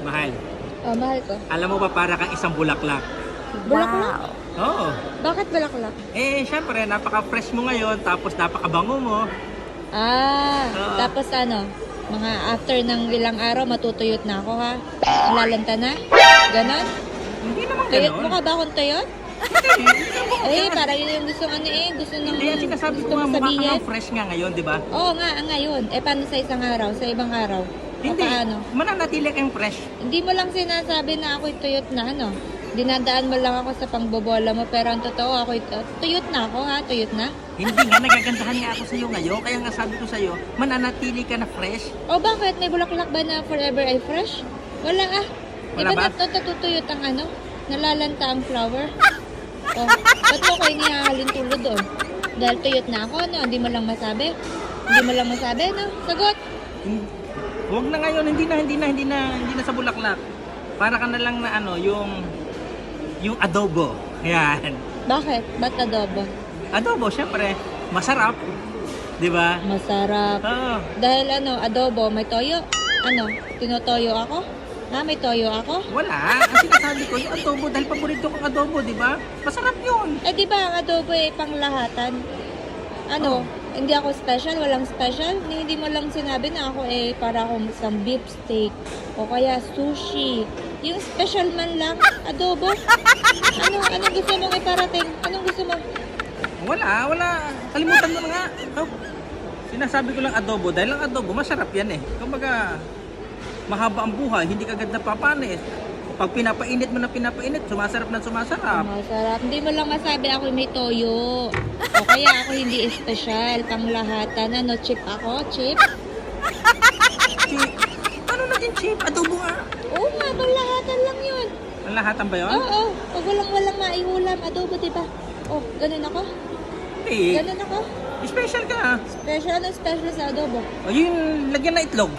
Mahal. Oh, mahal ko. Alam mo ba para kang isang bulaklak? Bulaklak? Oo. Bakit bulaklak? Syempre, napaka-fresh mo ngayon, tapos napaka-bango mo. Oo. Tapos ano, mga after ng ilang araw, matutuyot na ako ha? Malalanta na? Ganon? Hindi naman Tuyot ganon. mo ka ba akong tuyot? Parang yun yung gusto gusto nang Hindi, yan sinasabi ko nga, mukha ka nga fresh nga ngayon, di ba? Oo nga, ngayon. Paano sa isang araw? Sa ibang araw? Hindi, Paano? mananatili kang fresh. Hindi mo lang sinasabi na ako'y tuyot na ano. Dinadaan mo lang ako sa pangbobola mo, pero ang totoo ako'y tuyot na ako ha? Tuyot na? Hindi nga, nagagandahan nga ako sa'yo ngayon. Kaya nga sabi ko sa'yo, mananatili ka na fresh. O bakit? May bulaklak ba na forever ay fresh? Wala ah. Wala ba? Natutuyot ang ano? Nalalanta ang flower. O, ba't mo ko inihahalin tulo doon? Dahil tuyot na ako, no? Hindi mo lang masabi? Hindi mo lang masabi, no? Sagot! Huwag na ngayon, hindi na sa bulaklak. Para ka na lang na ano, yung adobo. Ayan. Bakit? Ba't adobo? Adobo, syempre, masarap. Di ba? Masarap. Oo. Dahil ano, adobo, may toyo. Ano, tinotoyo ako? Ha, may toyo ako? Wala. Ang sinasabi ko, yung adobo, dahil paborito kong adobo, di ba? Masarap yun. Di ba ang adobo ay panglahatan? Ano, hindi ako special, walang special. Hindi mo lang sinabi na ako para akong isang beef steak o kaya sushi. Yung special man lang, adobo. Anong gusto mong iparating? Anong gusto mo? Wala. Kalimutan mo na nga. Sinasabi ko lang adobo, dahil ang adobo, masarap yan eh. Kumbaga, mahaba ang buhay, hindi ka agad napapanis. Pag pinapainit mo na pinapainit, sumasarap na sumasarap. Masarap. Hindi mo lang masabi ako may toyo. O kaya ako hindi special, panglahatan. Ano, chip ako? Chip? Chip? Ano naging chip? Adobo nga. Oo nga, panglahatan lang yun. Ang lahatan ba yun? Oo. Pag walang maiulam, adobo, diba? Oh, ganun ako? Eh, Ganun ako? special ka. Special? Ano special sa adobo? O yung lagyan na itlog.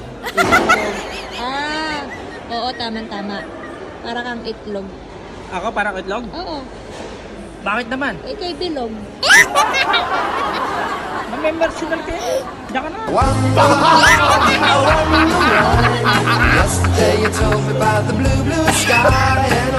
Oo, tama. Para kang itlog. Ako parang itlog? Oo. Bakit naman? Ikay bilog. Mamembersimal kayo. Diyan ka na. Yesterday you told me about the blue, blue sky and